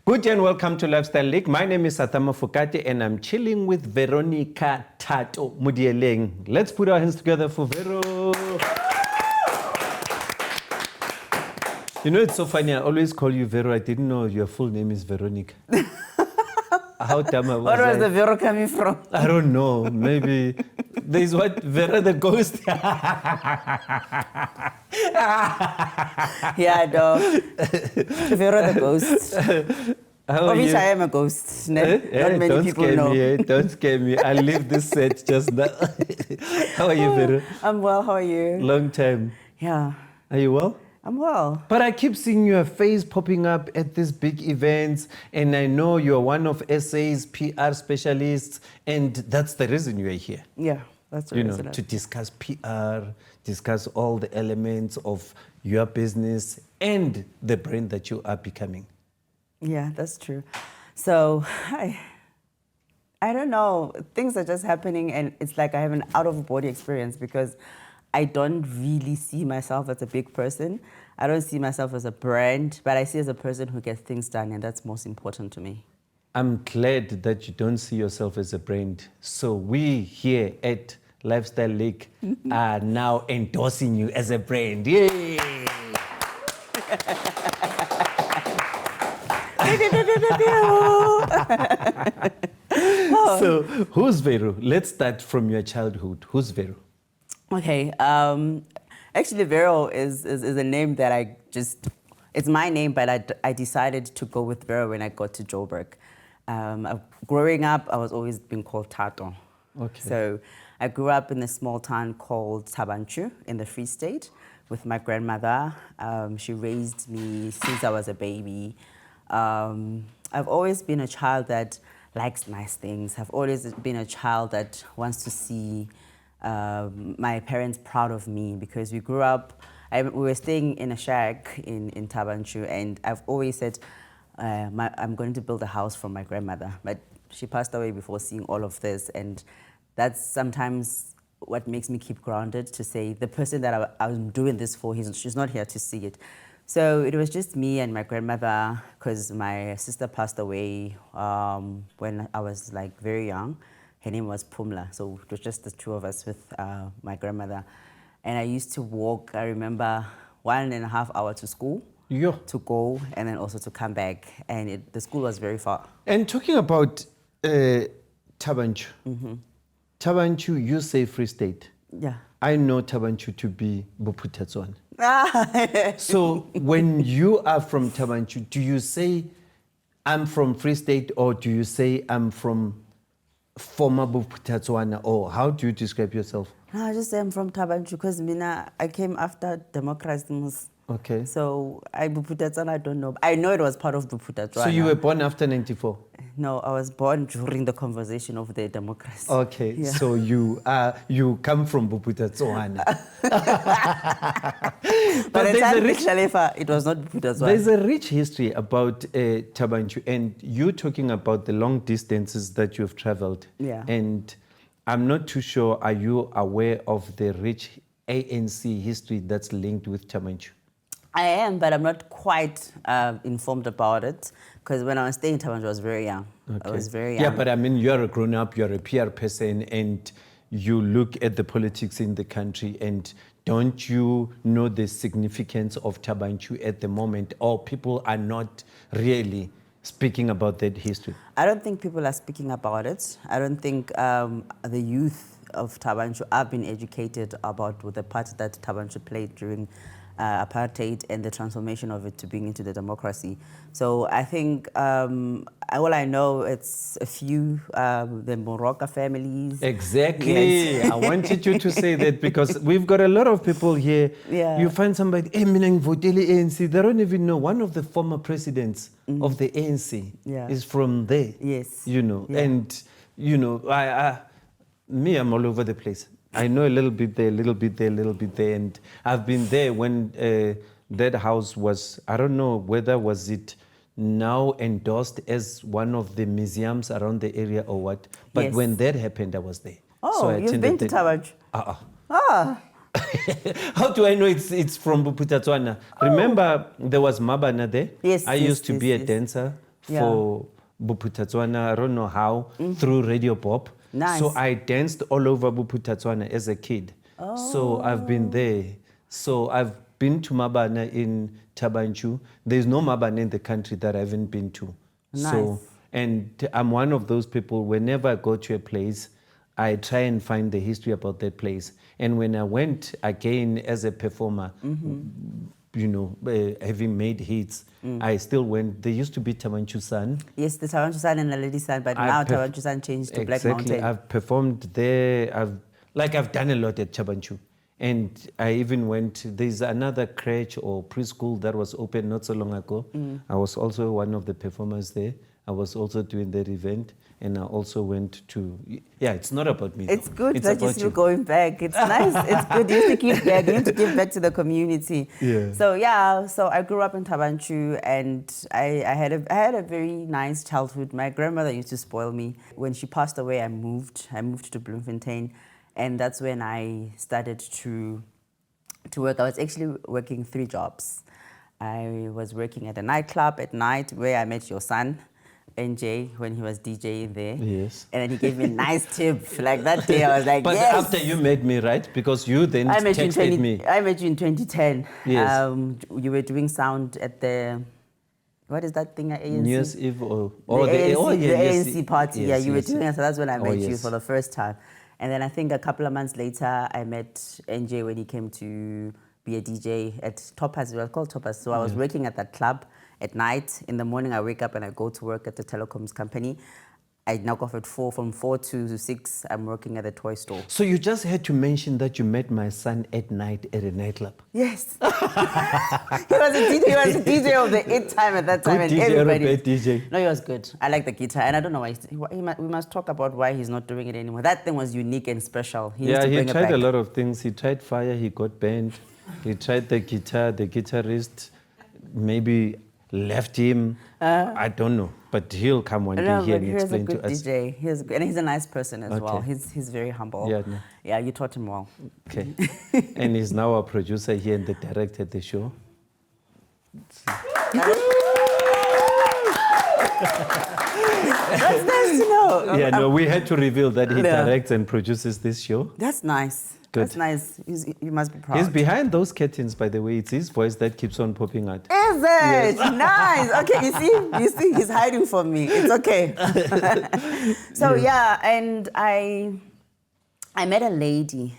Good day and welcome to Lifestyle League. My name is Arthur Mafokate and I'm chilling with Veronica Thato Modiela. Let's put our hands together for Vero. You know, it's so funny. I always call you Vero. I didn't know your full name is Veronica. How dumb I was. Where was the Vero coming from? I don't know. Maybe there's what? Vera the ghost. Yeah, I know. Vero the ghost. Obviously, I am a ghost. Not many people know. Don't scare me. I leave this set just now. How are you, Vero? I'm well. How are you? Long time. Yeah. Are you well? I'm well. But I keep seeing your face popping up at these big events, and I know you're one of SA's PR specialists, and that's the reason you are here. Yeah, that's the reason. To discuss PR, discuss all the elements of your business and the brand that you are becoming. Yeah, that's true. So I don't know. Things are just happening, and it's like I have an out-of-body experience because I don't really see myself as a big person. I don't see myself as a brand, but I see as a person who gets things done, and that's most important to me. I'm glad that you don't see yourself as a brand. So we here at Lifestyle League are now endorsing you as a brand. Yay! So who's Vero? Let's start from your childhood. Who's Vero? Okay, actually Vero is a name that it's my name, but I decided to go with Vero when I got to Joburg. Growing up, I was always being called Thato. Okay. So I grew up in a small town called Nchu in the Free State with my grandmother. She raised me since I was a baby. I've always been a child that likes nice things. I've always been a child that wants to see my parents proud of me because we grew up, we were staying in a shack in Thaba, Nchu, and I've always said I'm going to build a house for my grandmother, but she passed away before seeing all of this, and that's sometimes what makes me keep grounded to say the person that I'm doing this for, she's not here to see it. So it was just me and my grandmother because my sister passed away when I was like very young. Her name was Pumla, so it was just the two of us with my grandmother. And I used to walk, I remember, 1.5 hours to school to go and then also to come back. And the school was very far. And talking about Thaba, Nchu, Thaba, Nchu, you say Free State. Yeah. I know Thaba, Nchu to be Bophuthatswana. So when you are from Thaba, Nchu, do you say I'm from Free State or do you say I'm from former Bophuthatswana, or how do you describe yourself? No, I just say I'm from Thaba, Nchu because I came after democracy. Okay. So Bophuthatswana, I don't know. I know it was part of Bophuthatswana. So you were born after 94? No, I was born during the conversation of the democracy. Okay, yeah. So you come from Bophuthatswana. But in Khalifa, it was not Bophuthatswana. There's a rich history about Thaba, Nchu, and you talking about the long distances that you've traveled. Yeah. And I'm not too sure, are you aware of the rich ANC history that's linked with Thaba, Nchu? I am, but I'm not quite informed about it because when I was staying in Thaba, I was very young. Okay. I was very young. Yeah, but I mean, you're a grown-up, you're a PR person, and you look at the politics in the country, and don't you know the significance of Thaba, Nchu at the moment, or people are not really speaking about that history? I don't think people are speaking about it. I don't think the youth of Thaba, Nchu have been educated about the part that Thaba, Nchu played during apartheid and the transformation of it to bring into the democracy. So I think all I know, it's a few, the Moroka families. Exactly. Yes. I wanted you to say that because we've got a lot of people here. Yeah. You find somebody, hey, mina ngivotele ANC. They don't even know. One of the former presidents of the ANC is from there. Yes. You know, yeah. And, you know, I'm all over the place. I know a little bit there, a little bit there, a little bit there. And I've been there when that house was, I don't know whether was it now endorsed as one of the museums around the area or what. But yes. When that happened, I was there. Oh, so you've been to Thaba? How do I know it's from Bophuthatswana? Oh. Remember, there was Mabana there? Yes. I used to be a dancer for Buputatswana, I don't know how, through Radio Pop. Nice. So I danced all over Buputatswana as a kid. So I've been there. So I've been to Mabana in Thaba Nchu. There's no Mabana in the country that I haven't been to. Nice. So, and I'm one of those people, whenever I go to a place, I try and find the history about that place. And when I went again as a performer, you know, having made hits, I still went. There used to be Tabanchu San. Yes, the Tabanchu San and the Lady San, but now Tabanchu San changed to Black Mountain. I've performed there. I've done a lot at Tabanchu. And I even went, there's another crèche or preschool that was open not so long ago. I was also one of the performers there. I was also doing that event. And I also went to, it's not about me. It's good it's that you're still going back. It's nice. It's good. You need to give back. You need to give back to the community. Yeah. So I grew up in Thaba Nchu, and I had a very nice childhood. My grandmother used to spoil me. When she passed away, I moved to Bloemfontein, and that's when I started to work. I was actually working 3 jobs. I was working at a nightclub at night where I met your son, NJ, when he was DJing there. Yes. And then he gave me a nice tip. Like that day, I was like, but yes. after you met me, right? Because you then texted me. I met you in 2010. Yes. You were doing sound at the, what is that thing at ANC? New Year's Eve the ANC party. Yes, you were doing it. So that's when I met you yes. for the first time. And then I think a couple of months later, I met NJ when he came to be a DJ at Topaz. It was called Topaz. So I was working at that club at night. In the morning, I wake up and I go to work at the telecoms company. I knock off at 4. From 4 to 6, I'm working at the toy store. So you just had to mention that you met my son at night at a nightclub. Yes. He was a DJ of the 8 time at that time. Good and DJ everybody. or a bad DJ? No, he was good. I like the guitar. And I don't know why. We must talk about why he's not doing it anymore. That thing was unique and special. He needs to bring it back. He tried a lot of things. He tried fire, he got banned. He tried the guitar, the guitarist maybe left him. I don't know. But he'll come one day here and explain to us. He's a good DJ. And he's a nice person as well. He's very humble. Yeah, no. Yeah, you taught him well. Okay. And he's now a producer here and the director at the show. That's nice to know. Yeah, no, we had to reveal that he directs and produces this show. That's nice. Good. That's nice. You must be proud. He's behind those curtains, by the way. It's his voice that keeps on popping out. Is it? Yes. Nice. Okay, you see, he's hiding from me. It's okay. So and I met a lady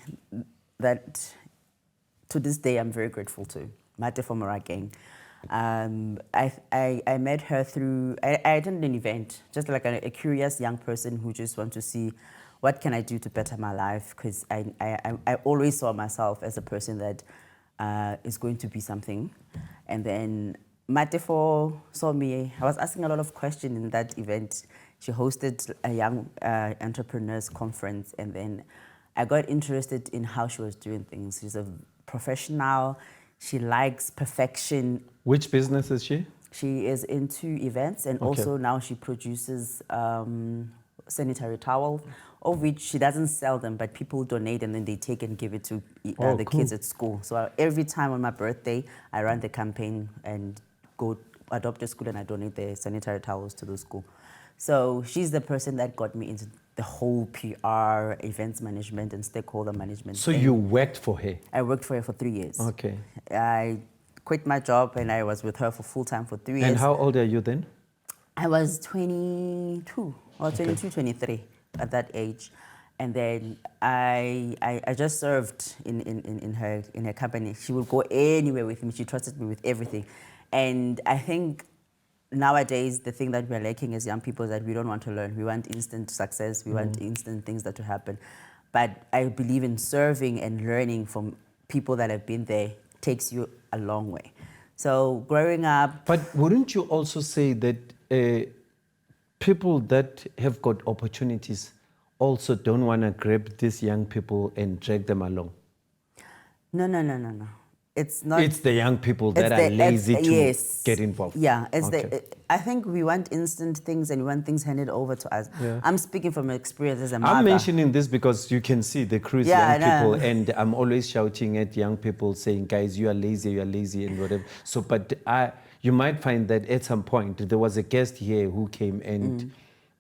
that to this day I'm very grateful to, Mate from Morageng. I met her through, I attended an event, just like a curious young person who just wants to see what can I do to better my life, because I always saw myself as a person that is going to be something. And then Matefo saw me. I was asking a lot of questions in that event. She hosted a young entrepreneurs conference, and then I got interested in how she was doing things. She's a professional. She likes perfection. Which business is she? She is into events, and also now she produces sanitary towels, of which she doesn't sell them, but people donate and then they take and give it to the kids at school. So every time on my birthday, I run the campaign and go adopt a school and I donate the sanitary towels to the school. So she's the person that got me into the whole PR, events management, and stakeholder management. So you worked for her? I worked for her for 3 years. Okay. I quit my job and I was with her for full time for 3 years. And how old are you then? I was 22, or 22, 23 at that age. And then I just served in her company. She would go anywhere with me. She trusted me with everything. And I think nowadays, the thing that we're lacking as young people is that we don't want to learn. We want instant success. We want instant things that to happen. But I believe in serving and learning from people that have been there takes you a long way. So growing up... But wouldn't you also say that people that have got opportunities also don't want to grab these young people and drag them along? No. It's not. It's the young people that it's are lazy to yes. get involved. Yeah, it's Okay. I think we want instant things and we want things handed over to us. Yeah. I'm speaking from experience as a mother. I'm mentioning this because you can see the crew is Yeah, young I know. people, and I'm always shouting at young people saying, guys, you are lazy, and whatever. So, but you might find that at some point there was a guest here who came and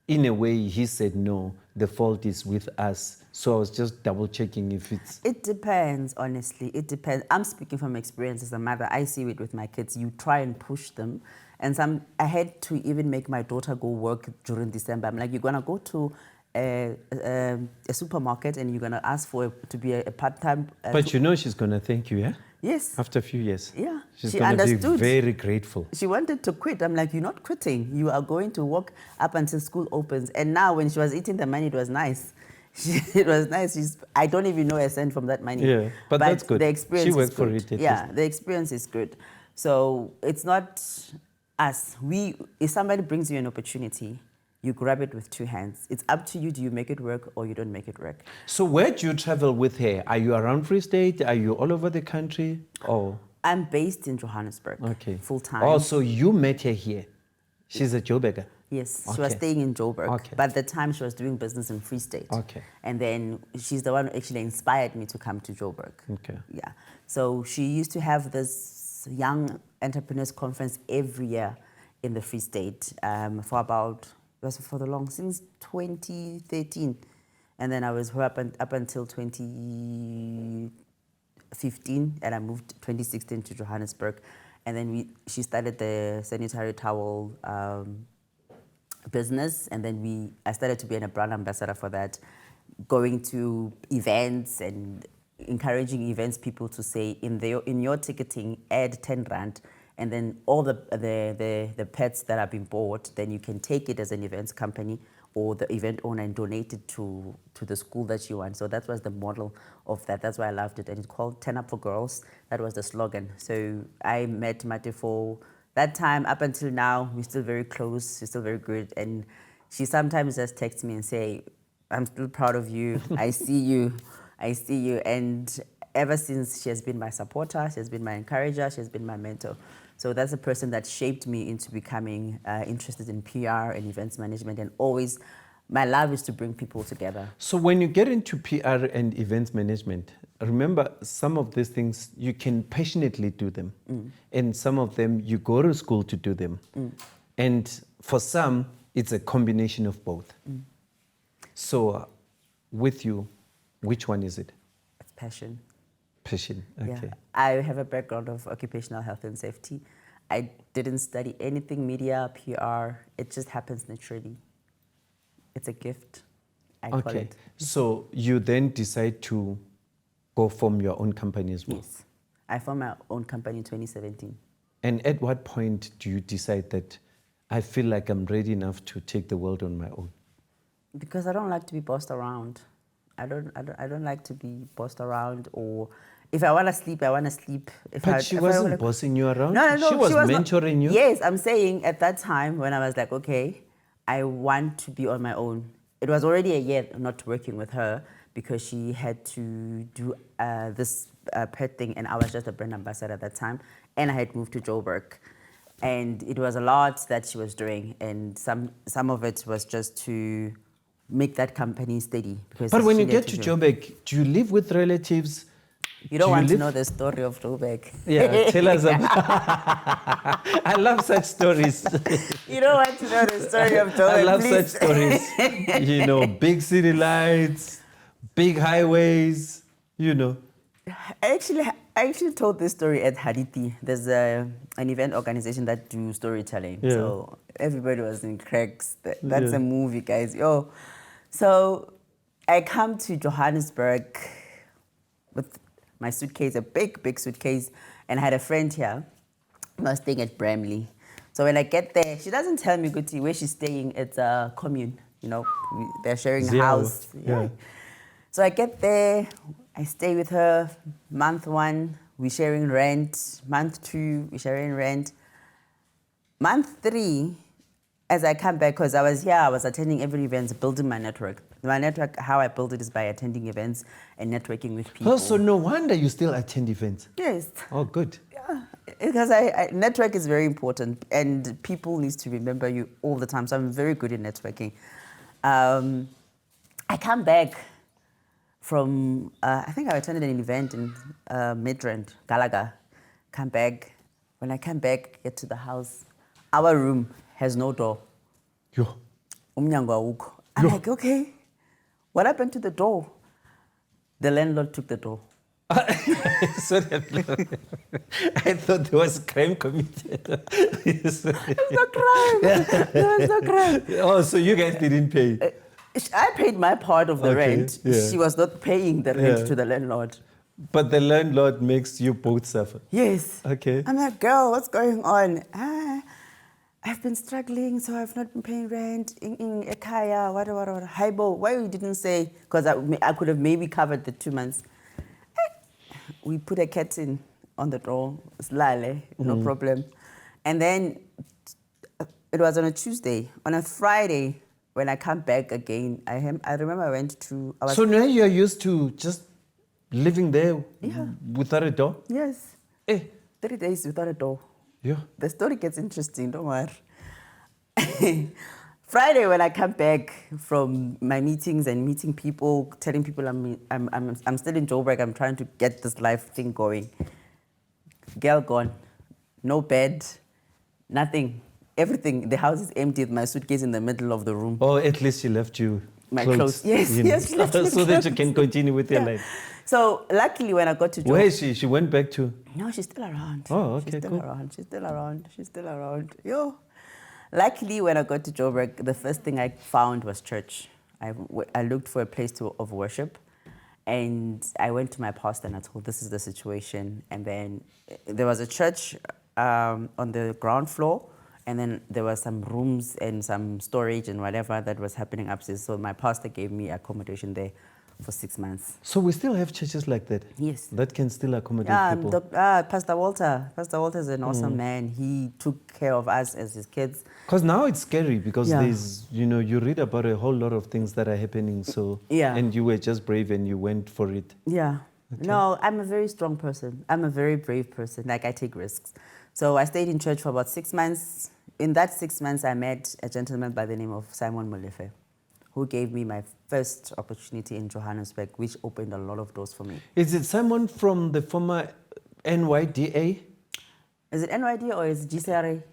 in a way he said, no, the fault is with us. So I was just double checking if it's... It depends, honestly. It depends. I'm speaking from experience as a mother. I see it with my kids. You try and push them. And I had to even make my daughter go work during December. I'm like, you're going to go to a supermarket and you're going to ask to be a part-time... But you know she's going to thank you, yeah? Yes. After a few years. Yeah. She's She going to be understood. very grateful. She wanted to quit. I'm like, you're not quitting. You are going to work up until school opens. And now when she was eating the money, it was nice. It was nice. I don't even know a cent from that money. Yeah, but that's good. The experience She worked is for good. it at Yeah, least. the experience is good. So it's not us. If somebody brings you an opportunity, you grab it with two hands. It's up to you. Do you make it work or you don't make it work? So where do you travel with her? Are you around Free State? Are you all over the country? Oh, I'm based in Johannesburg. okay. Full time. Oh, so you met her here. She's a Joburger. Yes, she Okay. was staying in Joburg. Okay. But at the time, she was doing business in Free State. Okay. And then she's the one who actually inspired me to come to Joburg. Okay. Yeah. So she used to have this young entrepreneurs conference every year in the Free State since 2013. And then I was her up until 2015, and I moved 2016 to Johannesburg. And then she started the sanitary towel business, and then I started to be a brand ambassador for that, going to events and encouraging events people to say in your ticketing add 10 rand, and then all the pets that have been bought, then you can take it as an events company or the event owner and donate it to the school that you want. So that was the model of that. That's why I loved it. And it's called 10 Up for Girls. That was the slogan. So I met Mate for that time. Up until now, we're still very close. We're still very good. And she sometimes just texts me and say, I'm still proud of you. I see you. I see you. And ever since, she has been my supporter. She has been my encourager. She has been my mentor. So that's a person that shaped me into becoming interested in PR and events management. And always, my love is to bring people together. So when you get into PR and events management, remember some of these things you can passionately do them. And some of them you go to school to do them. And for some, it's a combination of both. So with you, which one is it? It's passion. Passion, okay. Yeah. I have a background of occupational health and safety. I didn't study anything media, PR. It just happens naturally. It's a gift, I call it. So you then decide to go form your own company as well? Yes. I formed my own company in 2017. And at what point do you decide that I feel like I'm ready enough to take the world on my own? Because I don't like to be bossed around. I don't like to be bossed around, or if I want to sleep, I want to sleep. But she wasn't bossing you around? No. She was not. mentoring you? Yes, I'm saying at that time when I was like, okay, I want to be on my own. It was already a year not working with her because she had to do this pet thing, and I was just a brand ambassador at that time, and I had moved to Joburg. And it was a lot that she was doing, and some of it was just to make that company steady. But when you get to Joburg, do you live with relatives? You don't want to know the story of Joburg. Yeah, tell us about. I love such stories. You don't want to know the story of Joburg, I love please. such stories. You know, big city lights, big highways, you know. I actually told this story at Hadithi. There's an event organization that do storytelling. Yeah. So everybody was in cracks. That's a movie, guys. Yo. So I come to Johannesburg with my suitcase, a big suitcase, and I had a friend here who was staying at Bramley. So when I get there, she doesn't tell me, Guti, where she's staying. It's a commune, you know, they're sharing a house. Yeah. So I get there, I stay with her. Month 1, we're sharing rent. Month 2, we're sharing rent. Month 3, as I come back, because I was here, I was attending every event, building my network. My network, how I build it is by attending events and networking with people. Oh, so no wonder you still attend events. Yes. Oh, good. Yeah, because network is very important, and people need to remember you all the time. So I'm very good in networking. I come back from, I think I attended an event in Midrand, Galaga. Come back. When I come back, get to the house, our room has no door. Yo. Umnyango awukho. I'm like, okay, what happened to the door? The landlord took the door. Sorry, I thought there was crime committed. It's no crime. No, it's no crime. Oh, so you guys didn't pay? I paid my part of the Okay, rent. yeah. She was not paying the rent Yeah. to the landlord. But the landlord makes you both suffer. Yes. Okay. I'm like, girl, what's going on? I've been struggling, so I've not been paying rent in Ekaya, whatever. Haibo, why you didn't say? Because I could have maybe covered the 2 months. We put a curtain on the door, slale, no problem. And then it was on a Tuesday. On a Friday, when I come back again, I remember I went to... So now you're used to just living there Yeah. without a door? Yes. Eh. 3 days without a door. Yeah. The story gets interesting, don't worry. Friday, when I come back from my meetings and meeting people, telling people I'm still in Joburg, I'm trying to get this life thing going. Girl gone. No bed, nothing. Everything. The house is empty with my suitcase in the middle of the room. Oh, at least she left you My clothes. Yes, you know, yes, she left me so that you clothes. can continue with your Yeah. life. So luckily when I got to Joburg... Where is she? She went back to... No, she's still around. Oh, okay, she's still cool. around. She's still around. She's still around. Yo. Luckily, when I got to Joburg, the first thing I found was church. I looked for a place of worship, and I went to my pastor and I told, this is the situation. And then there was a church on the ground floor, and then there were some rooms and some storage and whatever that was happening upstairs. So my pastor gave me accommodation there for 6 months. So we still have churches like that? Yes. That can still accommodate Yeah, people? Pastor Walter. Pastor Walter is an awesome man. He took care of us as his kids. Because now it's scary because Yeah. there's, you read about a whole lot of things that are happening. So, Yeah. and you were just brave and you went for it. Yeah. No, I'm a very strong person. I'm a very brave person. Like, I take risks. So I stayed in church for about 6 months. In that 6 months, I met a gentleman by the name of Simon Molefe, who gave me my first opportunity in Johannesburg, which opened a lot of doors for me. Is it someone from the former NYDA? Is it NYD or is it GCRA?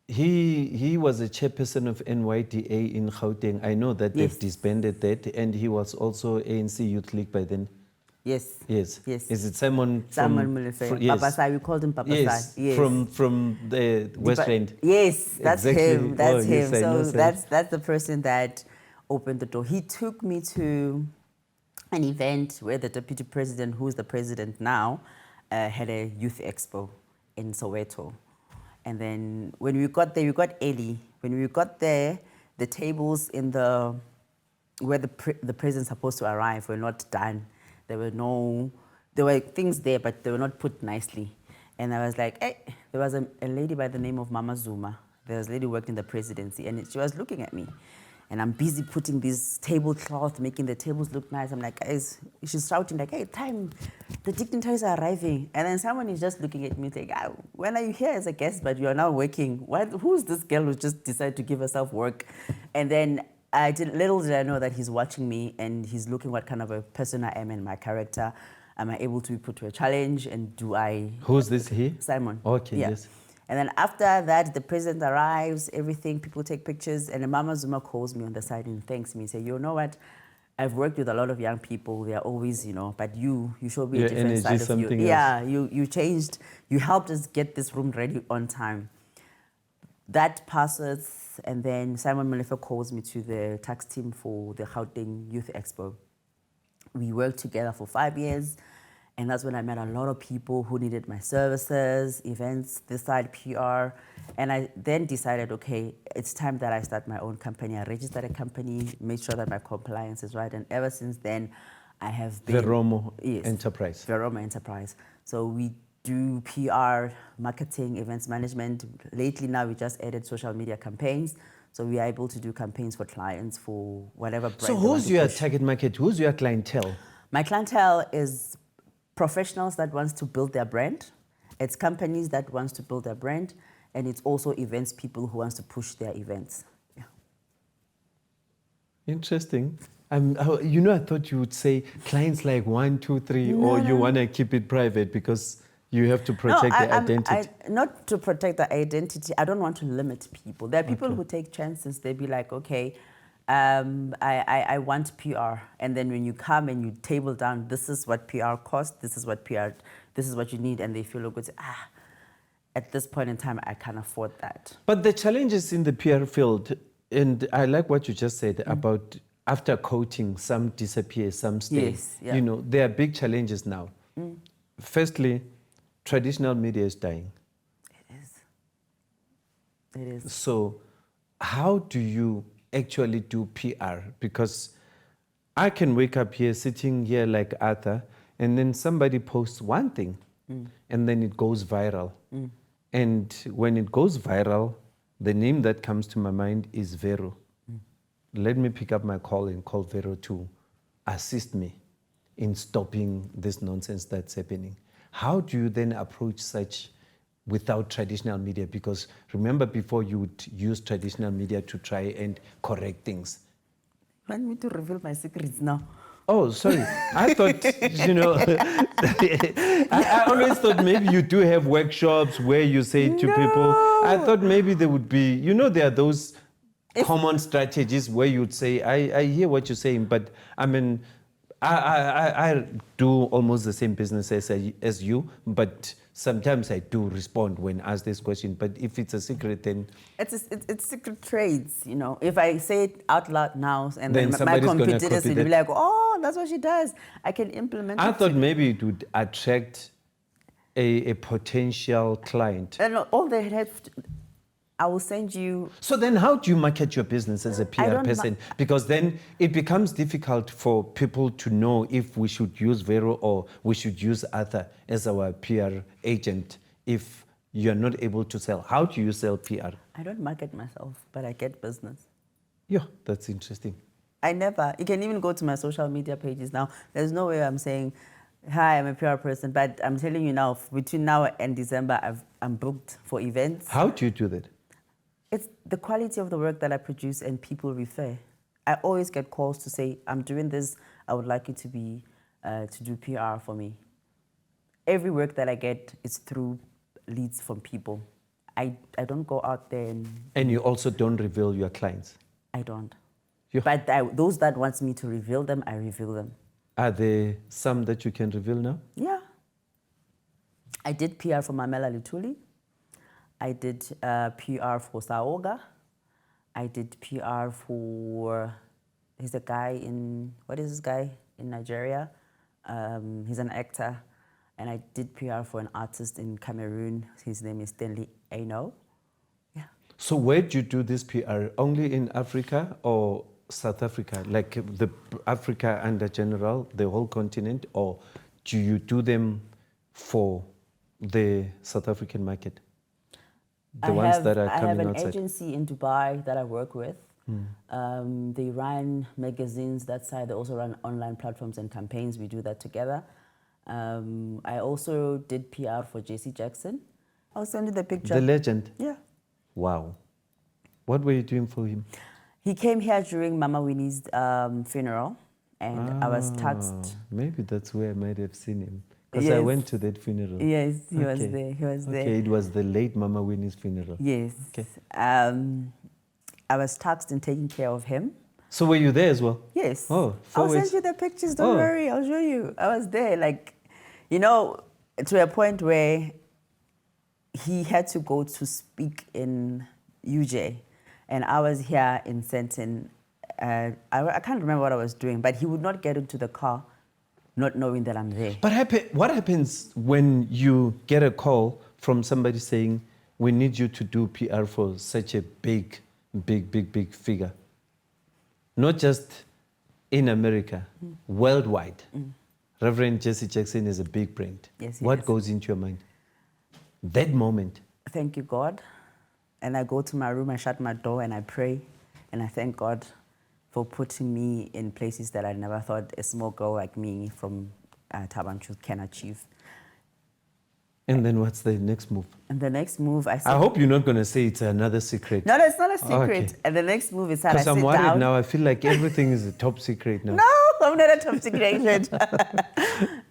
He was a chairperson of NYDA in Gauteng. I know that they've Yes. disbanded that, and he was also ANC Youth League by then. Yes. Yes. Yes. Is it Simon Simon from... Molefe. yes. Papa Sai, we called him Papa Yes. Sai. Yes. From the West End. Yes, that's Exactly. him. That's Oh, him. yes, I know So Sam. that's the person that opened the door. He took me to an event where the deputy president, who's the president now, had a youth expo in Soweto. And then when we got there, we got early. When we got there, the tables in the where the president's supposed to arrive were not done. There were things there, but they were not put nicely. And I was like, hey, there was a lady by the name of Mama Zuma. There was a lady who worked in the presidency, and she was looking at me. And I'm busy putting this tablecloth, making the tables look nice. I'm like, guys, she's shouting like, hey, time, the dignitaries are arriving. And then someone is just looking at me like, when are you here as a guest, but you are now working? Who's this girl who just decided to give herself work? And then little did I know that he's watching me and he's looking what kind of a person I am and my character. Am I able to be put to a challenge? And do I... Who's this here? Simon. Okay, Yeah. yes. And then after that, the president arrives, everything, people take pictures, and then Mama Zuma calls me on the side and thanks me. Say, you know what? I've worked with a lot of young people. They're always, but you showed me a Your different energy, side of you. something else. Yeah, you changed. You helped us get this room ready on time. That passes, and then Simon Molefe calls me to the tax team for the Gauteng Youth Expo. We worked together for 5 years. And that's when I met a lot of people who needed my services, events, this side, PR. And I then decided, okay, it's time that I start my own company. I registered a company, made sure that my compliance is right. And ever since then, I have been... Veromo Yes, Enterprise. Veromo Enterprise. So we do PR, marketing, events management. Lately now we just added social media campaigns. So we are able to do campaigns for clients for whatever brand. So who's your target market? Who's your clientele? My clientele is professionals that wants to build their brand. It's companies that wants to build their brand. And it's also events people who wants to push their events. Yeah. Interesting. I thought you would say clients like 1, 2, 3, or you want to keep it private because you have to protect the identity. Not to protect the identity. I don't want to limit people. There are people who take chances. They be like, okay, I want PR. And then when you come and you table down, this is what PR costs, this is what you need, and they feel good. At this point in time, I can't afford that. But the challenges in the PR field, and I like what you just said about after coaching, some disappear, some stay. Yes, yeah. There are big challenges now. Firstly, traditional media is dying. It is. So how do you actually do PR? Because I can wake up here, sitting here like Arthur, and then somebody posts one thing, and then it goes viral. And when it goes viral, the name that comes to my mind is Vero. Let me pick up my call and call Vero to assist me in stopping this nonsense that's happening. How do you then approach such without traditional media? Because remember, before you would use traditional media to try and correct things. You want me to reveal my secrets now? Oh, sorry. I thought, I always thought maybe you do have workshops where you say to people, I thought maybe there would be, there are those common strategies where you'd say, I hear what you're saying, but I mean, I do almost the same business as you, but sometimes I do respond when asked this question. But if it's a secret, then it's secret trades. If I say it out loud now, and then my somebody's competitors will be like, "Oh, that's what she does." I can implement. I thought maybe it would attract a potential client. And all they have to, I will send you. So then how do you market your business as a PR person? Because then it becomes difficult for people to know if we should use Vero or we should use Arthur as our PR agent if you're not able to sell. How do you sell PR? I don't market myself, but I get business. Yeah, that's interesting. You can even go to my social media pages now. There's no way I'm saying, hi, I'm a PR person, but I'm telling you now, between now and December, I'm booked for events. How do you do that? It's the quality of the work that I produce and people refer. I always get calls to say, I'm doing this, I would like you to do PR for me. Every work that I get is through leads from people. I don't go out there and... And you also don't reveal your clients? I don't. Yeah. But those that wants me to reveal them, I reveal them. Are there some that you can reveal now? Yeah. I did PR for Mamela Lutuli. I did PR for Saoga. I did PR for, he's a guy what is this guy in Nigeria? He's an actor. And I did PR for an artist in Cameroon. His name is Stanley Aino. Yeah. So where do you do this PR? Only in Africa or South Africa? Like the Africa under general, the whole continent? Or do you do them for the South African market? The ones that are coming outside. I have an agency in Dubai that I work with. They run magazines that side. They also run online platforms and campaigns. We do that together. I also did PR for JC Jackson. I'll send you the picture. The legend? Yeah. Wow. What were you doing for him? He came here during Mama Winnie's funeral, and I was tasked. Maybe that's where I might have seen him. Because I went to that funeral. Yes, he was there. He was there. Okay, it was the late Mama Winnie's funeral. Yes. Okay. I was tasked in taking care of him. So were you there as well? Yes. Oh, I'll send you the pictures. Don't worry. I'll show you. I was there, to a point where he had to go to speak in UJ, and I was here in Senton. I can't remember what I was doing, but he would not get into the car not knowing that I'm there. But what happens when you get a call from somebody saying, we need you to do PR for such a big figure? Not just in America, worldwide. Reverend Jesse Jackson is a big brand. Yes, what goes into your mind? that moment? Thank you, God. And I go to my room, I shut my door, and I pray. And I thank God for putting me in places that I never thought a small girl like me from Thaba can achieve. And then what's the next move? And the next move, I said... I hope you're not going to say it's another secret. No, it's not a secret. Okay. And the next move is that I sit Because down... I'm worried now. I feel like everything is a top secret now. No, I'm not a top secret agent.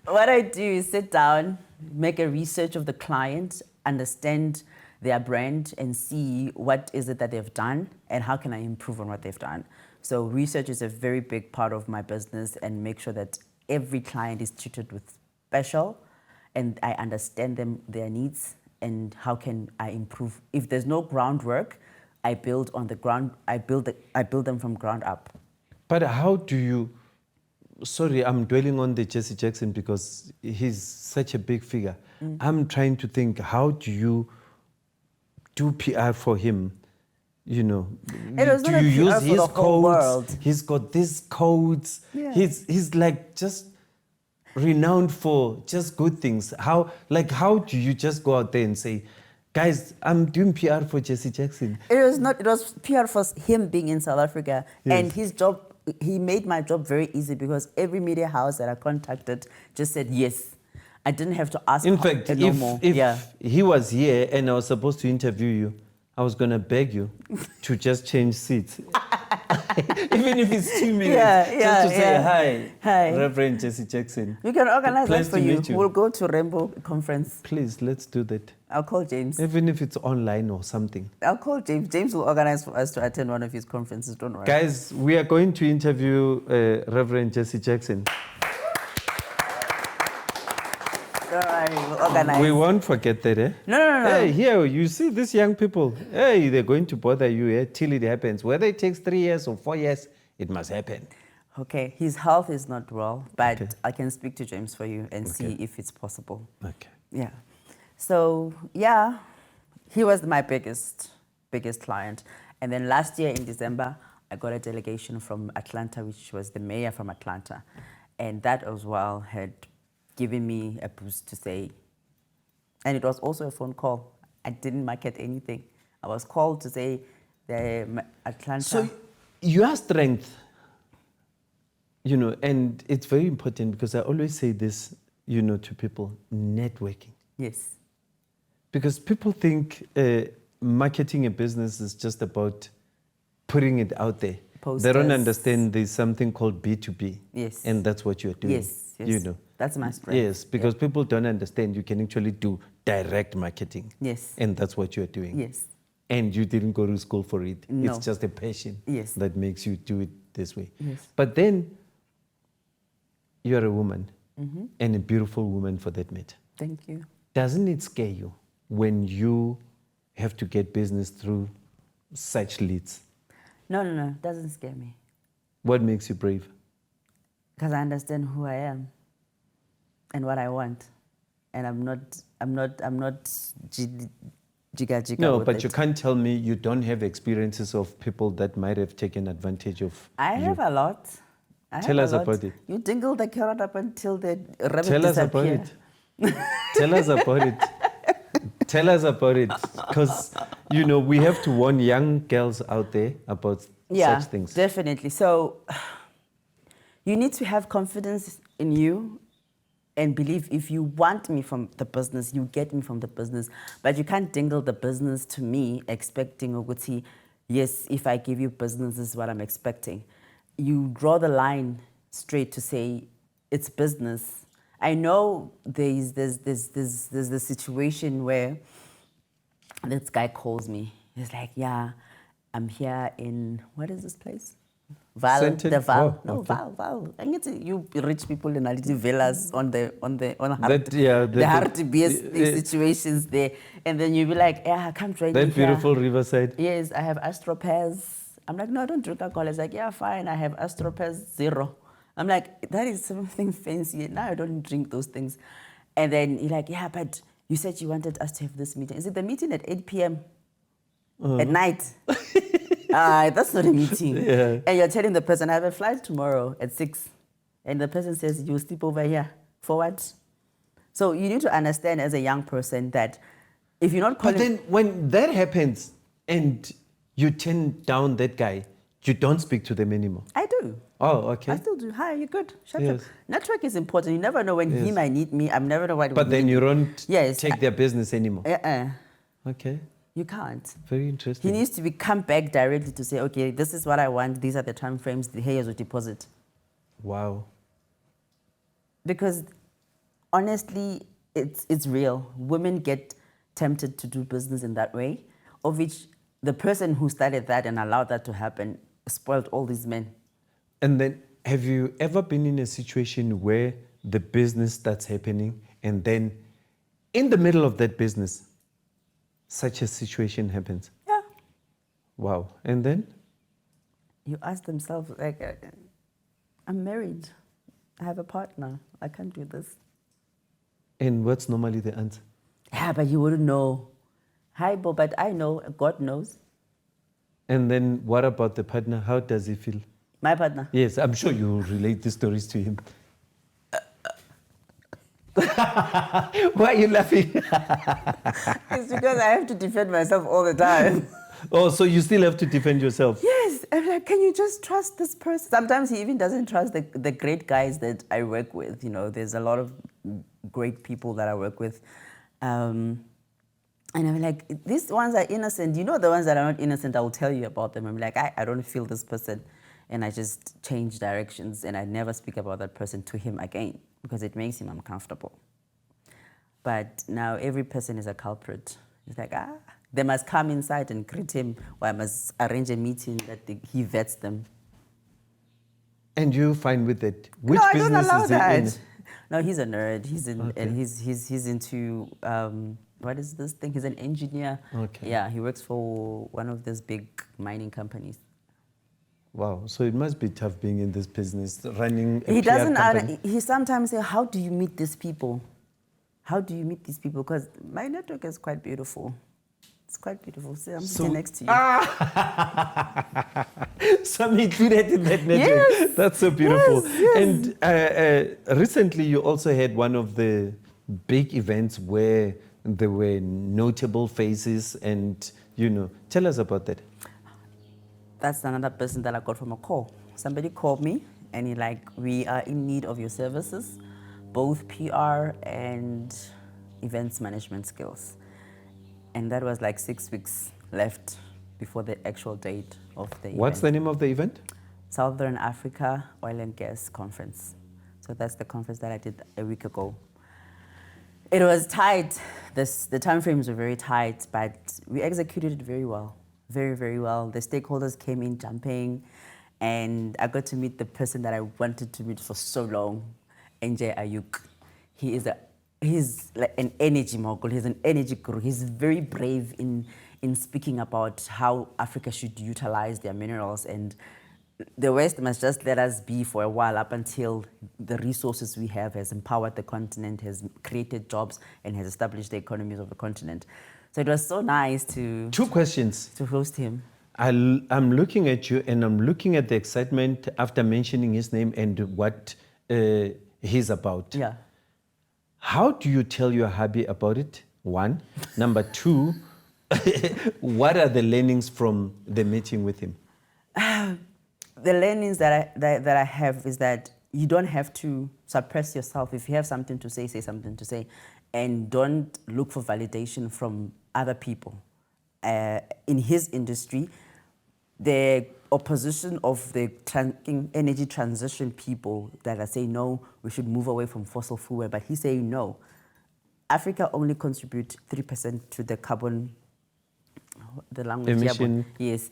What I do is sit down, make a research of the client, understand their brand, and see what is it that they've done and how can I improve on what they've done. So research is a very big part of my business, and make sure that every client is treated with special, and I understand their needs, and how can I improve. If there's no groundwork, I build on the ground. I build them from ground up. But how do you... Sorry, I'm dwelling on the Jesse Jackson because he's such a big figure. I'm trying to think, how do you do PR for him? You know, It was do not you a PR use for his the whole codes? world. He's got these codes. Yeah. He's like just renowned for just good things. How do you just go out there and say, guys, I'm doing PR for Jesse Jackson? It was PR for him being in South Africa. Yes. And his job, he made my job very easy, because every media house that I contacted just said yes. I didn't have to ask. In fact, no more. if he was here and I was supposed to interview you, I was going to beg you to just change seats. Even if it's 2 minutes. Just to say, hi, Reverend Jesse Jackson. We can organize that Pleased for to you. meet you. We'll go to Rainbow Conference. Please, let's do that. I'll call James. Even if it's online or something. I'll call James. James will organize for us to attend one of his conferences. Don't worry. Guys, we are going to interview Reverend Jesse Jackson. Don't worry, we'll organize. We won't forget that, eh? No. Hey, here, you see these young people. Hey, they're going to bother you till it happens. Whether it takes 3 years or 4 years, it must happen. Okay, his health is not well, but Okay. I can speak to James for you and see if it's possible. Okay. Yeah. So, yeah, he was my biggest client. And then last year in December, I got a delegation from Atlanta, which was the mayor from Atlanta. And that as well had given me a boost to say, and it was also a phone call. I didn't market anything. I was called to say the Atlanta. So your strength, you know, and it's very important because I always say this, you know, to people, networking. Yes. Because people think marketing a business is just about putting it out there. Posters. They don't understand there's something called B2B. Yes. And that's what you're doing. Yes. You know. That's my strength. Yes, because people don't understand you can actually do direct marketing. Yes. And that's what you're doing. Yes. And you didn't go to school for it. No. It's just a passion Yes. that makes you do it this way. Yes. But then you're a woman, and a beautiful woman for that matter. Thank you. Doesn't it scare you when you have to get business through such leads? No, it doesn't scare me. What makes you brave? Because I understand who I am and what I want. And I'm not jigga No, with but it. you can't tell me you don't have experiences of people that might have taken advantage of I you. have a lot. Tell us about it. You dingle the carrot up until the rabbit Tell us about disappear. it. Tell us about it. Tell us about it. Because, you know, we have to warn young girls out there about such things. Definitely. So you need to have confidence in you and believe if you want me from the business, you get me from the business. But you can't dingle the business to me expecting Oguti, yes, if I give you business, this is what I'm expecting. You draw the line straight to say it's business. I know there's the situation where this guy calls me. He's like, yeah, I'm here in, what is this place? Val, Sentin? the Val. Oh, no, okay. Val. I get you rich people in Aliti villas on the the hard to be situations there. And then you be like, yeah, come join me That here. beautiful riverside. Yes, I have Astropaz. I'm like, no, I don't drink alcohol. It's like, yeah, fine, I have Astropaz Zero. I'm like, that is something fancy. Now I don't drink those things. And then you're like, yeah, but you said you wanted us to have this meeting. Is it the meeting at 8 p.m. At night? That's not a meeting. Yeah. And you're telling the person, I have a flight tomorrow at 6. And the person says, you'll sleep over here. For what? So you need to understand as a young person that If you're not But calling... then when that happens and you turn down that guy, you don't speak to them anymore. I do. Oh, okay. I still do. Hi, you good? Shut Yes. up. Network is important. You never know when he Yes. might need me. I'm never know what he But will then need you me. don't Yes, take their business anymore. Okay. You can't. Very He interesting. needs to come back directly to say, okay, this is what I want. These are the time frames. Here's your deposit. Wow. Because honestly, it's real. Women get tempted to do business in that way, of which the person who started that and allowed that to happen spoiled all these men. And then, have you ever been in a situation where the business starts happening and then in the middle of that business, such a situation happens? Yeah. Wow. And then? You ask themselves, like, I'm married. I have a partner. I can't do this. And what's normally the answer? Yeah, but you wouldn't know. Hi, Bo, but I know. God knows. And then what about the partner? How does he feel? My partner. Yes, I'm sure you relate the stories to him. Why are you laughing? It's because I have to defend myself all the time. Oh, so you still have to defend yourself? Yes. I'm like, can you just trust this person? Sometimes he even doesn't trust the great guys that I work with. You know, there's a lot of great people that I work with. And I'm like, these ones are innocent. You know, the ones that are not innocent, I will tell you about them. I'm like, I don't feel this person. And I just change directions and I never speak about that person to him again because it makes him uncomfortable. But now every person is a culprit. It's like, they must come inside and greet him, or I must arrange a meeting that he vets them. And you fine with it? Which no, I business don't allow is that. he in? No, he's a nerd. He's in, Okay. and he's into what is this thing? He's an engineer. Okay. Yeah, he works for one of those big mining companies. Wow, so it must be tough being in this business, running a He PR doesn't. company. He sometimes say, "How do you meet these people? How do you meet these people?" Because my network is quite beautiful. It's quite beautiful. See, I'm sitting next to you. So I'm included in that network. Yes. That's so beautiful. Yes, And recently you also had one of the big events where there were notable faces and, tell us about that. That's another person that I got from a call. Somebody called me and he like, we are in need of your services, both PR and events management skills. And that was like 6 weeks left before the actual date of the event. What's the name of the event? Southern Africa Oil and Gas Conference. So that's the conference that I did a week ago. It was tight. The time frames were very tight, but we executed it very well. Very, very well. The stakeholders came in jumping, and I got to meet the person that I wanted to meet for so long, NJ Ayuk. He's like an energy mogul. He's an energy guru. He's very brave in speaking about how Africa should utilize their minerals, and the West must just let us be for a while up until the resources we have has empowered the continent, has created jobs, and has established the economies of the continent. So it was so nice to 2 questions. to host him. I'm looking at you and I'm looking at the excitement after mentioning his name and what he's about. Yeah. How do you tell your hubby about it? 1. Number 2, what are the learnings from the meeting with him? The learnings that I have is that you don't have to suppress yourself. If you have something to say something to say. And don't look for validation from other people. In his industry, the opposition of the energy transition people that are saying, no, we should move away from fossil fuel, but he's saying no. Africa only contributes 3% to the carbon, the language. Emission. Yes.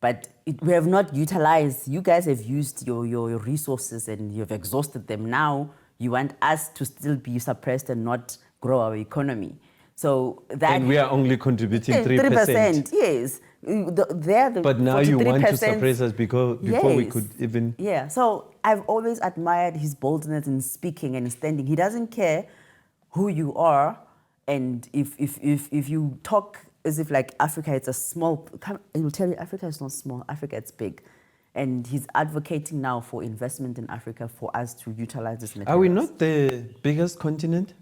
But we have not utilized, you guys have used your resources and you've exhausted them. Now you want us to still be suppressed and not grow our economy. So that... And we are only contributing 3%. 3%, yes. But now you want to suppress us before we could even... Yeah, so I've always admired his boldness in speaking and standing. He doesn't care who you are, and if you talk as if like Africa, it's a small... He will tell you Africa is not small, Africa it's big. And he's advocating now for investment in Africa for us to utilize this material. Are we not the biggest continent?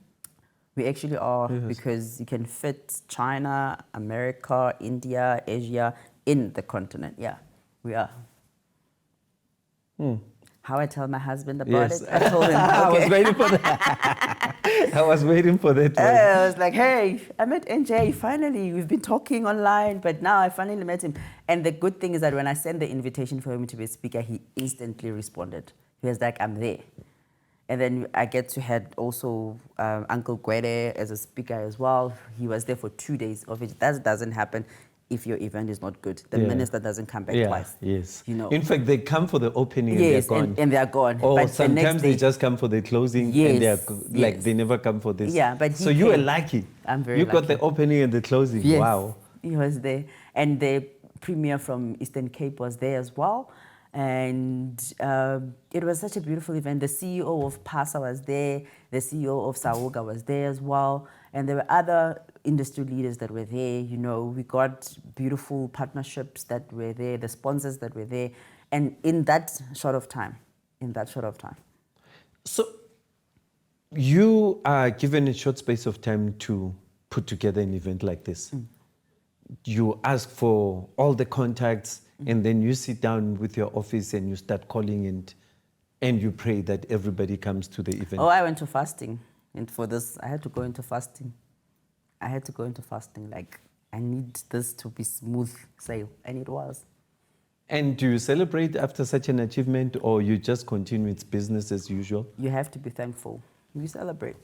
We actually are, because you can fit China, America, India, Asia in the continent. Yeah, we are. How I tell my husband about it, I told him, okay. I was waiting for that. I was waiting for that one. I was like, hey, I met NJ, finally. We've been talking online, but now I finally met him. And the good thing is that when I sent the invitation for him to be a speaker, he instantly responded. He was like, I'm there. And then I get to have also Uncle Gwede as a speaker as well. He was there for 2 days of it. That doesn't happen if your event is not good. The minister doesn't come back twice. Yes. You know. In fact, they come for the opening and Yes, they're gone. and they're gone. Or But sometimes the next they day, just come for the closing and they're like they never come for this. Yeah, but so he you were came. lucky. I'm very You lucky. got the opening and the closing. Yes, Wow. he was there. And the premier from Eastern Cape was there as well. And it was such a beautiful event. The CEO of PASA was there. The CEO of Sauga was there as well. And there were other industry leaders that were there. You know, we got beautiful partnerships that were there, the sponsors that were there. And in that short of time. So you are given a short space of time to put together an event like this. You ask for all the contacts, and then you sit down with your office and you start calling and you pray that everybody comes to the event. Oh, I went to fasting. And for this, I had to go into fasting. Like, I need this to be smooth sail. And it was. And do you celebrate after such an achievement, or you just continue with business as usual? You have to be thankful. You celebrate.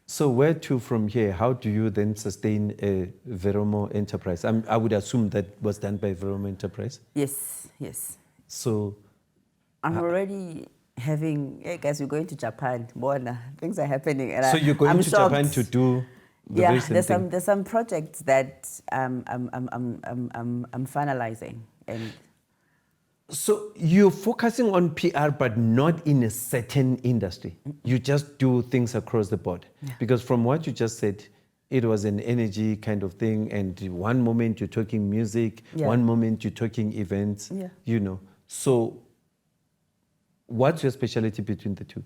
So where to from here? How do you then sustain a Veromo enterprise? I would assume that was done by Veromo Enterprise. Yes. So I'm already having, hey guys, we're going to Japan. Bona, things are happening. And so you're going I'm to shocked. Japan to do the yeah, recent thing? there's some projects that I'm finalizing. And so you're focusing on PR, but not in a certain industry. You just do things across the board. Yeah. Because from what you just said, it was an energy kind of thing. And one moment you're talking music, one moment you're talking events, you know. So what's your specialty between the two?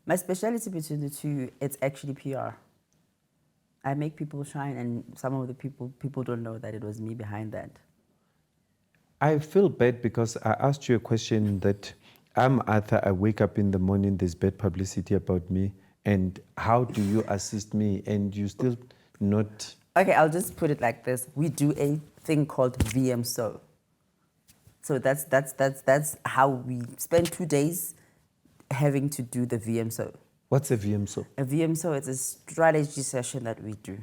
My specialty between the two, it's actually PR. I make people shine, and some of the people don't know that it was me behind that. I feel bad because I asked you a question that I'm Arthur, I wake up in the morning, there's bad publicity about me, and how do you assist me? And you still not... Okay, I'll just put it like this. We do a thing called VMSO. So that's how we spend 2 days having to do the VMSO. What's a VMSO? A VMSO is a strategy session that we do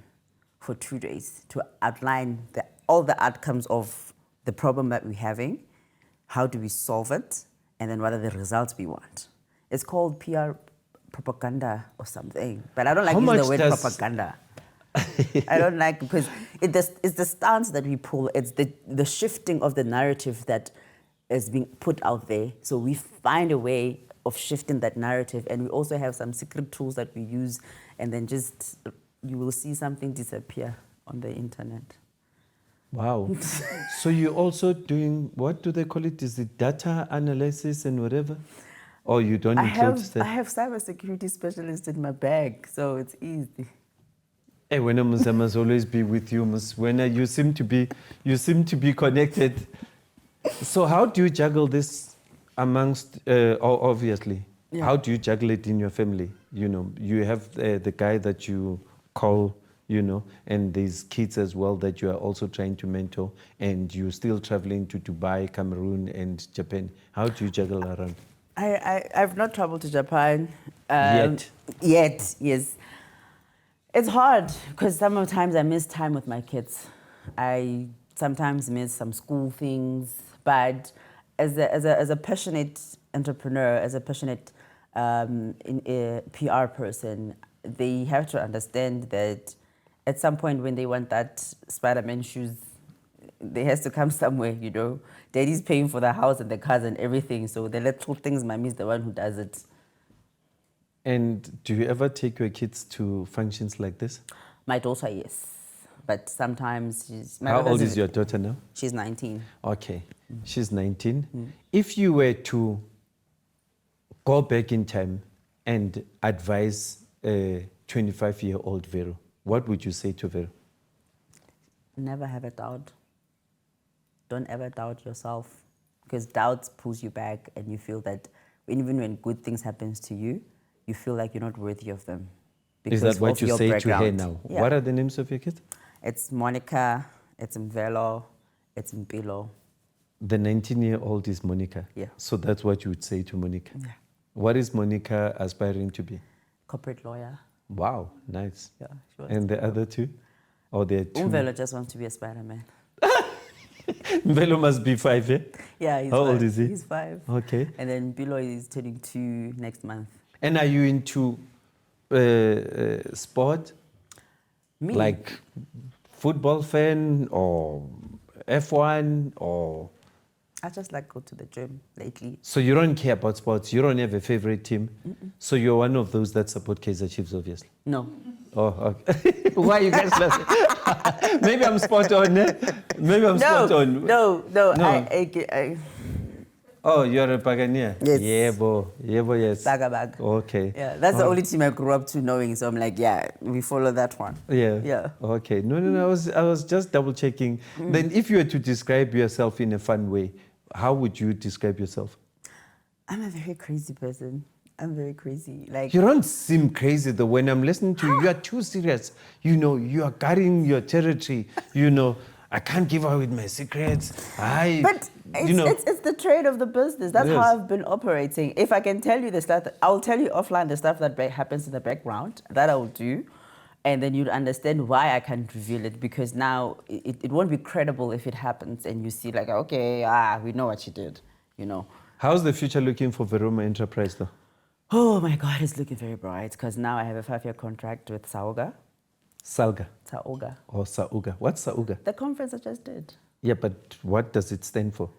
for 2 days to outline all the outcomes of the problem that we're having, how do we solve it, and then what are the results we want. It's called PR propaganda or something, but I don't like using the word propaganda. I don't like, because it's the stance that we pull, it's the shifting of the narrative that is being put out there. So we find a way of shifting that narrative, and we also have some secret tools that we use, and then just you will see something disappear on the internet. Wow. So you're also doing, what do they call it? Is it data analysis and whatever? Or you don't include that? I have cybersecurity specialist in my bag, so it's easy. Hey, when I must always be with you, when you seem to be connected. So how do you juggle this amongst, obviously, how do you juggle it in your family? You know, you have the guy that you call, you know, and there's kids as well that you are also trying to mentor, and you're still traveling to Dubai, Cameroon, and Japan. How do you juggle around? I've not traveled to Japan. Yet, yes. It's hard because sometimes I miss time with my kids. I sometimes miss some school things, but as a passionate entrepreneur, as a passionate PR person, they have to understand that at some point when they want that Spider-Man shoes, they has to come somewhere, you know. Daddy's paying for the house and the cars and everything, so the little things, mommy's the one who does it. And do you ever take your kids to functions like this? My daughter, yes. But sometimes she's... How old is your daughter now? She's 19. Okay, she's 19. If you were to go back in time and advise to 25-year-old Vero, what would you say to Vero? Never have a doubt. Don't ever doubt yourself, because doubt pulls you back, and you feel that even when good things happen to you, you feel like you're not worthy of them. Is that what you say to her now? Yeah. What are the names of your kids? It's Monica, it's Vero, it's Mpilo. The 19-year-old is Monica. Yeah. So that's what you would say to Monica. Yeah. What is Monica aspiring to be? Corporate lawyer. Wow, nice. Yeah, she wants And to the other two? Or there are two? Vero just wants to be a Spider-Man. Velo must be 5, eh? Yeah, he's How 5. old is he? He's 5. Okay. And then Mpilo is turning 2 next month. And are you into sport? Me? Like football fan or F1 or... I just like go to the gym lately. So you don't care about sports? You don't have a favorite team? So you're one of those that support Kaizer Chiefs, obviously? No. Oh, okay. Why you guys laughing? Maybe I'm spot on, eh? Maybe I'm spot on. No. No. Oh, you're a Paganeer? Yes. Yebo, yes. Bag. Okay. Yeah, that's the only team I grew up to knowing. So I'm like, yeah, we follow that one. Yeah. Yeah. Okay. No. I was just double checking. Then, if you were to describe yourself in a fun way, how would you describe yourself? I'm a very crazy person. I'm very crazy. Like, You don't seem crazy though. When I'm listening to you, you are too serious. You know, you are guarding your territory. You know, I can't give out my secrets. but it's the trade of the business. That's Yes. how I've been operating. If I can tell you the stuff, I'll tell you offline the stuff that happens in the background. That I will do. And then you'd understand why I can't reveal it, because now it won't be credible if it happens and you see like, okay, we know what you did, you know. How's the future looking for Veroma Enterprise though? Oh my God, it's looking very bright, because now I have a 5-year contract with Saoga. Salga Saoga. or Sauga? What's Sauga? The conference I just did. Yeah, but what does it stand for?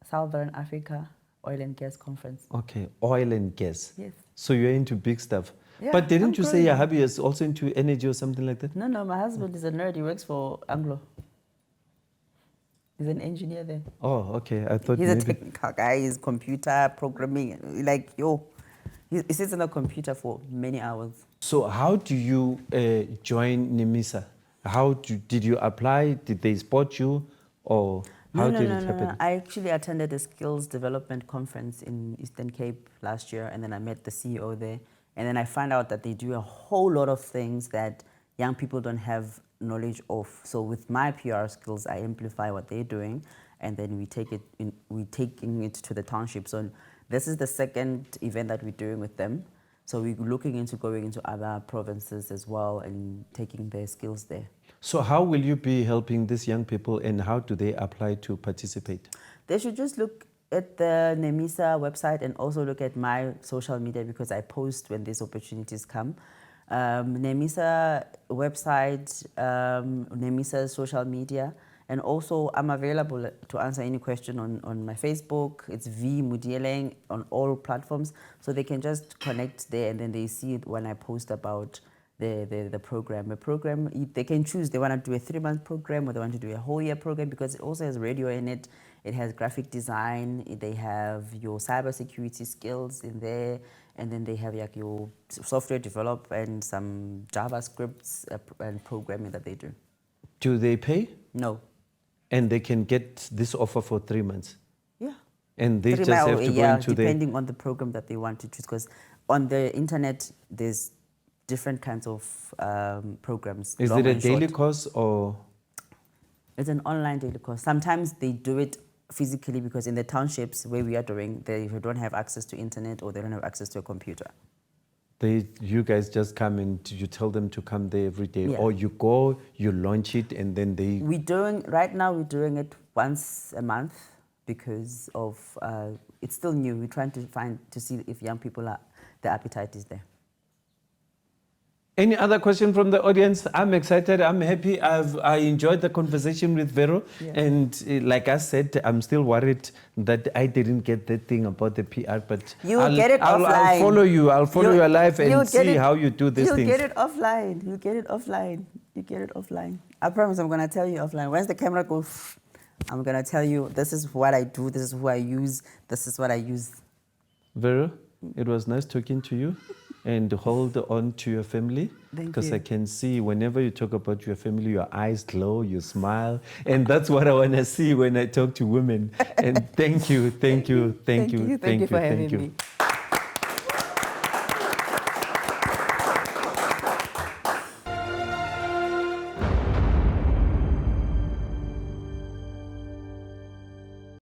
Southern Africa Oil and Gas Conference. Okay, oil and gas. Yes. So you're into big stuff. Yeah, But didn't I'm you say growing. your hubby is also into energy or something like that? No, my husband is a nerd. He works for Anglo. He's an engineer there. Oh, okay. I thought He's a maybe... technical guy. He's computer programming. Like, he sits on a computer for many hours. So how do you join NEMISA? Did you apply? Did they spot you? Or how did it happen? No. I actually attended a skills development conference in Eastern Cape last year, and then I met the CEO there. And then I found out that they do a whole lot of things that young people don't have knowledge of. So with my PR skills, I amplify what they're doing, and then we're taking it to the township. So this is the second event that we're doing with them. So we're looking into going into other provinces as well and taking their skills there. So how will you be helping these young people, and how do they apply to participate? They should just look at the NEMISA website and also look at my social media, because I post when these opportunities come. NEMISA website, NEMISA social media, and also I'm available to answer any question on my Facebook. It's V Modiela on all platforms, so they can just connect there, and then they see it when I post about the program. A program, they can choose. They want to do a 3-month program, or they want to do a whole year program, because it also has radio in it. It has graphic design. They have your cybersecurity skills in there, and then they have like your software develop and some JavaScripts and programming that they do. Do they pay? No. And they can get this offer for 3 months? Yeah. And they 3 just have months, to go into depending on the program that they want to choose, because on the internet there's different kinds of programs. Is it a daily course or? It's an online daily course. Sometimes they do it physically, because in the townships where we are doing, they don't have access to internet, or they don't have access to a computer. You guys just come and you tell them to come there every day, Yeah. or you go, you launch it, and then they... Right now we're doing it once a month, because of, it's still new. We're trying to see if young people the appetite is there. Any other question from the audience? I'm excited. I'm happy. I enjoyed the conversation with Vero. Yeah. And like I said, I'm still worried that I didn't get that thing about the PR. But You'll get it offline. I'll follow you. I'll follow your life and see how you do these things. You'll get it offline. You get it offline. I promise I'm going to tell you offline. Once the camera goes, I'm going to tell you, this is what I do, this is who I use, this is what I use. Vero, it was nice talking to you. and hold on to your family. Thank Because you. I can see whenever you talk about your family, your eyes glow, you smile. And that's what I want to see when I talk to women. And thank you, thank you, thank you, Thank you for having thank you. me.